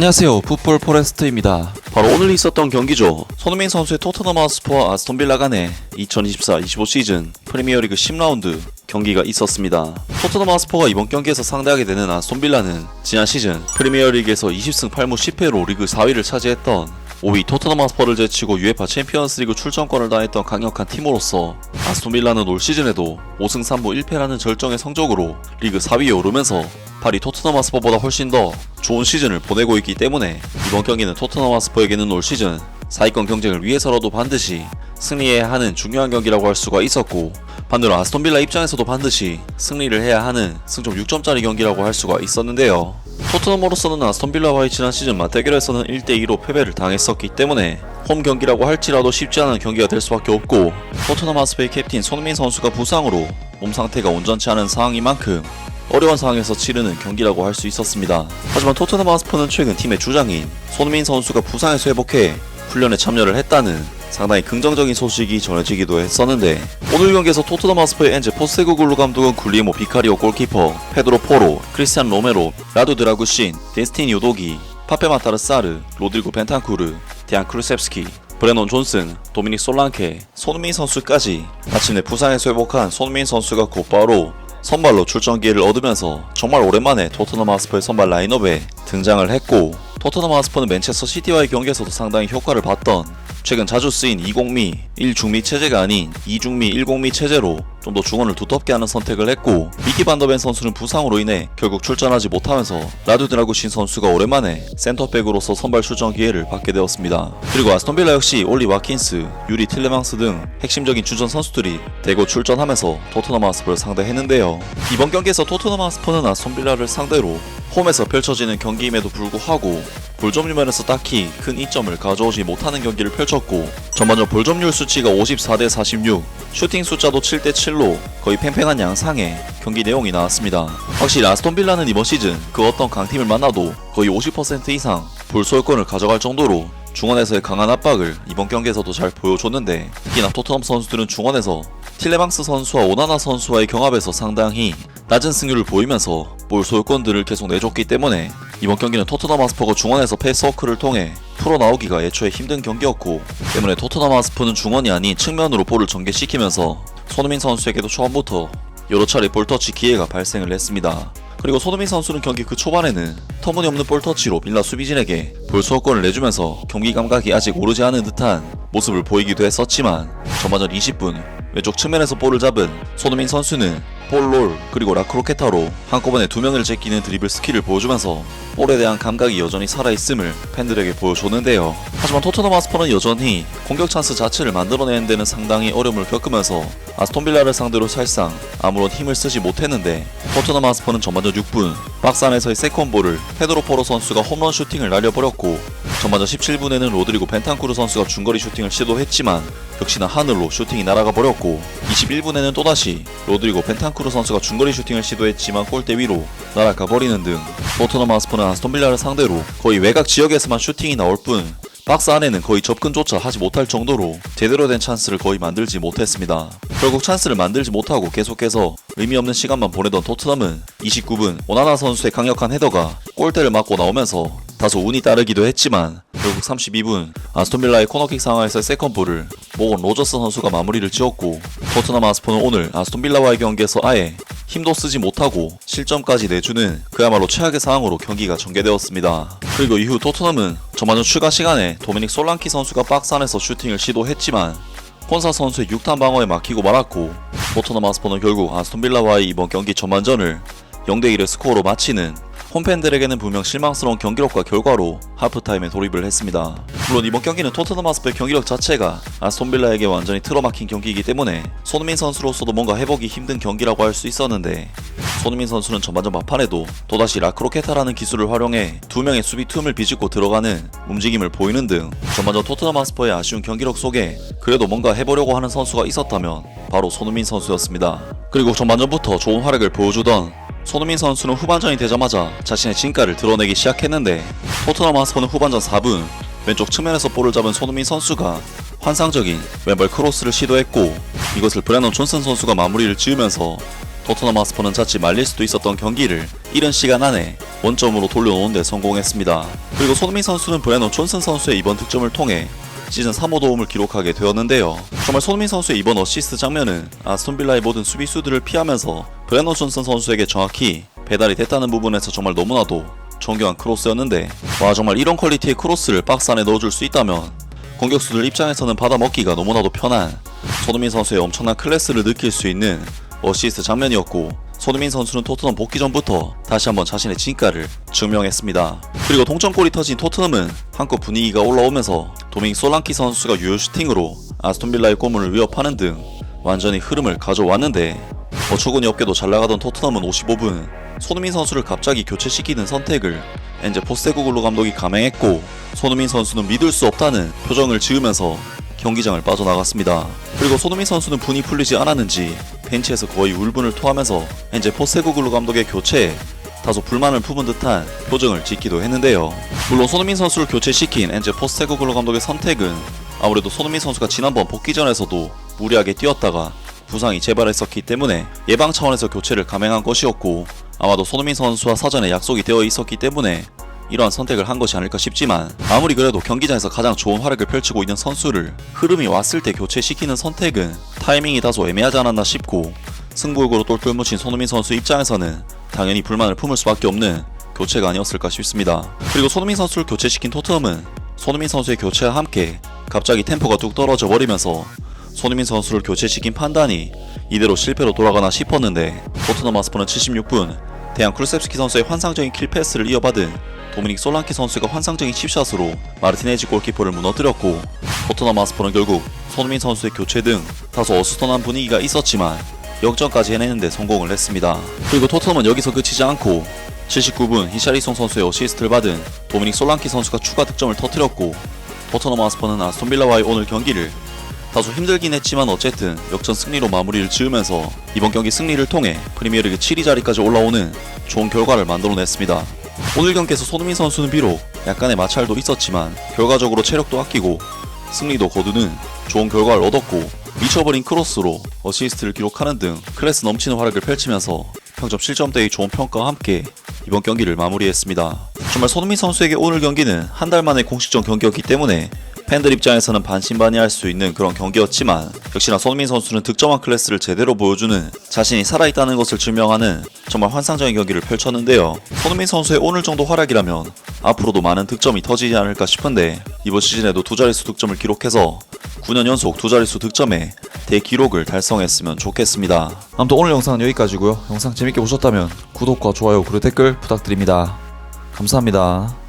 안녕하세요, 풋볼 포레스트입니다. 바로 오늘 있었던 경기죠. 손흥민 선수의 토트넘 하트스퍼와 아스톤빌라 간의 2024-25 시즌 프리미어리그 10라운드 경기가 있었습니다. 토트넘 하트스퍼가 이번 경기에서 상대하게 되는 아스톤빌라는 지난 시즌 프리미어리그에서 20승 8무 10패로 리그 4위를 차지했던 5위 토트넘 하트스퍼를 제치고 UEFA 챔피언스리그 출전권을 다했던 강력한 팀으로서 아스톤빌라는 올 시즌에도 5승 3무 1패라는 절정의 성적으로 리그 4위에 오르면서 파리 토트넘 하트스퍼보다 훨씬 더 좋은 시즌을 보내고 있기 때문에 이번 경기는 토트넘 하트스퍼에게는 올 시즌 4위권 경쟁을 위해서라도 반드시 승리해야 하는 중요한 경기라고 할 수가 있었고, 반대로 아스톤빌라 입장에서도 반드시 승리를 해야 하는 승점 6점짜리 경기라고 할 수가 있었는데요. 토트넘으로서는 아스톤빌라와의 지난 시즌 맞대결에서는 1대2로 패배를 당했었기 때문에 홈 경기라고 할지라도 쉽지 않은 경기가 될 수밖에 없고, 토트넘 하트스퍼의 캡틴 손흥민 선수가 부상으로 몸 상태가 온전치 않은 상황인 만큼 어려운 상황에서 치르는 경기라고 할 수 있었습니다. 하지만 토트넘 하트스퍼는 최근 팀의 주장인 손흥민 선수가 부상에서 회복해 훈련에 참여를 했다는 상당히 긍정적인 소식이 전해지기도 했었는데, 오늘 경기에서 토트넘 하트스퍼의 엔제 포스테코글루 감독은 굴리에모 비카리오 골키퍼, 페드로 포로, 크리스티안 로메로, 라두 드라구신, 데스티니 우도기, 파페 마타르사르, 로드리고 벤탄쿠르, 디안 크루셉스키, 브레논 존슨, 도미닉 솔랑케, 손흥민 선수까지 마침내 부상에서 회복한 손흥민 선수가 곧바로 선발로 출전 기회를 얻으면서 정말 오랜만에 토트넘 하트스퍼의 선발 라인업에 등장을 했고, 토트넘 하트스퍼는 맨체스터 시티와의 경기에서도 상당히 효과를 봤던 최근 자주 쓰인 2공미 1중미 체제가 아닌 2중미 1공미 체제로 좀 더 중원을 두텁게 하는 선택을 했고, 미키 반더벤 선수는 부상으로 인해 결국 출전하지 못하면서 라두 드라구신 선수가 오랜만에 센터백으로서 선발 출전 기회를 받게 되었습니다. 그리고 아스톤빌라 역시 올리 와킨스, 유리 틸레망스 등 핵심적인 주전 선수들이 대거 출전하면서 토트넘 하트스퍼를 상대했는데요. 이번 경기에서 토트넘 하트스퍼는 아스톤빌라를 상대로 홈에서 펼쳐지는 경기임에도 불구하고 볼점유 면에서 딱히 큰 이점을 가져오지 못하는 경기를 펼쳤고, 전반전 볼점률 수치가 54대 46, 슈팅 숫자도 7대 7로 거의 팽팽한 양상의 경기 내용이 나왔습니다. 확실히 아스톤빌라는 이번 시즌 그 어떤 강팀을 만나도 거의 50% 이상 볼 소유권을 가져갈 정도로 중원에서의 강한 압박을 이번 경기에서도 잘 보여줬는데, 특히나 토트넘 선수들은 중원에서 틸레망스 선수와 오나나 선수와의 경합에서 상당히 낮은 승률을 보이면서 볼 소유권들을 계속 내줬기 때문에 이번 경기는 토트넘 하트스퍼가 중원에서 패스워크를 통해 풀어나오기가 애초에 힘든 경기였고, 때문에 토트넘 하트스퍼는 중원이 아닌 측면으로 볼을 전개시키면서 손흥민 선수에게도 초반부터 여러 차례 볼터치 기회가 발생을 했습니다. 그리고 손흥민 선수는 경기 그 초반에는 터무니없는 볼터치로 빌라 수비진에게 볼 소유권을 내주면서 경기 감각이 아직 오르지 않은 듯한 모습을 보이기도 했었지만, 전반전 20분 왼쪽 측면에서 볼을 잡은 손흥민 선수는 볼롤 그리고 라크로케타로 한꺼번에 2명을 제끼는 드리블 스킬을 보여주면서 볼에 대한 감각이 여전히 살아있음을 팬들에게 보여줬는데요. 하지만 토트넘 하트스퍼는 여전히 공격 찬스 자체를 만들어내는 데는 상당히 어려움을 겪으면서 아스톤빌라를 상대로 사실상 아무런 힘을 쓰지 못했는데, 토트넘 하트스퍼는 전반전 6분 박스 안에서의 세컨볼을 페드로 포로 선수가 홈런 슈팅을 날려버렸고, 전반전 17분에는 로드리고 벤탄쿠르 선수가 중거리 슈팅을 시도했지만 역시나 하늘로 슈팅이 날아가 버렸고, 21분에는 또다시 로드리고 벤탄쿠르 선수가 중거리 슈팅을 시도했지만 골대 위로 날아가 버리는 등 토트넘 하트스퍼는 아스톤빌라를 상대로 거의 외곽 지역에서만 슈팅이 나올 뿐 박스 안에는 거의 접근조차 하지 못할 정도로 제대로 된 찬스를 거의 만들지 못했습니다. 결국 찬스를 만들지 못하고 계속해서 의미 없는 시간만 보내던 토트넘은 29분 오나나 선수의 강력한 헤더가 골대를 맞고 나오면서 다소 운이 따르기도 했지만, 결국 32분 아스톤빌라의 코너킥 상황에서의 세컨볼을 모건 로저스 선수가 마무리를 지었고, 토트넘 하트스퍼는 오늘 아스톤빌라와의 경기에서 아예 힘도 쓰지 못하고 실점까지 내주는 그야말로 최악의 상황으로 경기가 전개되었습니다. 그리고 이후 토트넘은 전반전 추가 시간에 도미닉 솔랑키 선수가 박스 안에서 슈팅을 시도했지만 콘사 선수의 6탄 방어에 막히고 말았고, 토트넘 하트스퍼는 결국 아스톤빌라와의 이번 경기 전반전을 0대1의 스코어로 마치는 홈팬들에게는 분명 실망스러운 경기력과 결과로 하프타임에 돌입을 했습니다. 물론 이번 경기는 토트넘 하트스퍼의 경기력 자체가 아스톤빌라에게 완전히 틀어막힌 경기이기 때문에 손흥민 선수로서도 뭔가 회복이 힘든 경기라고 할 수 있었는데, 손흥민 선수는 전반전 막판에도 또다시 라크로케타라는 기술을 활용해 2명의 수비 틈을 비집고 들어가는 움직임을 보이는 등 전반전 토트넘 하트스퍼의 아쉬운 경기력 속에 그래도 뭔가 해보려고 하는 선수가 있었다면 바로 손흥민 선수였습니다. 그리고 전반전부터 좋은 활약을 보여주던 손흥민 선수는 후반전이 되자마자 자신의 진가를 드러내기 시작했는데, 토트넘 하트스퍼는 후반전 4분 왼쪽 측면에서 볼을 잡은 손흥민 선수가 환상적인 왼발 크로스를 시도했고, 이것을 브레논 존슨 선수가 마무리를 지으면서 토트넘 하트스퍼는 자칫 말릴 수도 있었던 경기를 이른 시간 안에 원점으로 돌려놓는 데 성공했습니다. 그리고 손흥민 선수는 브래넌 존슨 선수의 이번 득점을 통해 시즌 3호 도움을 기록하게 되었는데요. 정말 손흥민 선수의 이번 어시스트 장면은 아스톤빌라의 모든 수비수들을 피하면서 브래넌 존슨 선수에게 정확히 배달이 됐다는 부분에서 정말 너무나도 정교한 크로스였는데, 와, 정말 이런 퀄리티의 크로스를 박스 안에 넣어줄 수 있다면 공격수들 입장에서는 받아먹기가 너무나도 편한 손흥민 선수의 엄청난 클래스를 느낄 수 있는 어시스트 장면이었고, 손흥민 선수는 토트넘 복귀 전부터 다시 한번 자신의 진가를 증명했습니다. 그리고 동점골이 터진 토트넘은 한껏 분위기가 올라오면서 도미닉 솔랑키 선수가 유효 슈팅으로 아스톤빌라의 골문을 위협하는 등 완전히 흐름을 가져왔는데, 어처구니 없게도 잘 나가던 토트넘은 55분 손흥민 선수를 갑자기 교체시키는 선택을 엔제 포스테코글루 감독이 감행했고, 손흥민 선수는 믿을 수 없다는 표정을 지으면서 경기장을 빠져나갔습니다. 그리고 손흥민 선수는 분이 풀리지 않았는지 벤치에서 거의 울분을 토하면서 엔제 포스테코글루 감독의 교체에 다소 불만을 품은 듯한 표정을 짓기도 했는데요. 물론 손흥민 선수를 교체시킨 엔제 포스테코글루 감독의 선택은 아무래도 손흥민 선수가 지난번 복귀전에서도 무리하게 뛰었다가 부상이 재발했었기 때문에 예방 차원에서 교체를 감행한 것이었고, 아마도 손흥민 선수와 사전에 약속이 되어 있었기 때문에 이러한 선택을 한 것이 아닐까 싶지만, 아무리 그래도 경기장에서 가장 좋은 활약을 펼치고 있는 선수를 흐름이 왔을 때 교체시키는 선택은 타이밍이 다소 애매하지 않았나 싶고, 승부욕으로 똘똘 묻힌 손흥민 선수 입장에서는 당연히 불만을 품을 수밖에 없는 교체가 아니었을까 싶습니다. 그리고 손흥민 선수를 교체시킨 토트넘은 손흥민 선수의 교체와 함께 갑자기 템포가 뚝 떨어져 버리면서 손흥민 선수를 교체시킨 판단이 이대로 실패로 돌아가나 싶었는데, 토트넘 하스퍼는 76분 대한 쿨셉스키 선수의 환상적인 킬패스를 이어받은 도미닉 솔랑키 선수가 환상적인 칩샷으로 마르티네지 골키퍼를 무너뜨렸고, 토트넘 하스퍼는 결국 손흥민 선수의 교체 등 다소 어수선한 분위기가 있었지만 역전까지 해내는데 성공을 했습니다. 그리고 토트넘은 여기서 그치지 않고 79분 히샤리송 선수의 어시스트를 받은 도미닉 솔랑키 선수가 추가 득점을 터뜨렸고, 토트넘 하스퍼는 아스톤빌라와의 오늘 경기를 다소 힘들긴 했지만 어쨌든 역전 승리로 마무리를 지으면서 이번 경기 승리를 통해 프리미어리그 7위 자리까지 올라오는 좋은 결과를 만들어냈습니다. 오늘 경기에서 손흥민 선수는 비록 약간의 마찰도 있었지만 결과적으로 체력도 아끼고 승리도 거두는 좋은 결과를 얻었고, 미쳐버린 크로스로 어시스트를 기록하는 등 클래스 넘치는 활약을 펼치면서 평점 7점대의 좋은 평가와 함께 이번 경기를 마무리했습니다. 정말 손흥민 선수에게 오늘 경기는 한 달 만에 공식전 경기였기 때문에 팬들 입장에서는 반신반의할 수 있는 그런 경기였지만, 역시나 손흥민 선수는 득점한 클래스를 제대로 보여주는 자신이 살아있다는 것을 증명하는 정말 환상적인 경기를 펼쳤는데요. 손흥민 선수의 오늘 정도 활약이라면 앞으로도 많은 득점이 터지지 않을까 싶은데, 이번 시즌에도 두 자릿수 득점을 기록해서 9년 연속 두 자릿수 득점의 대기록을 달성했으면 좋겠습니다. 아무튼 오늘 영상은 여기까지고요. 영상 재밌게 보셨다면 구독과 좋아요 그리고 댓글 부탁드립니다. 감사합니다.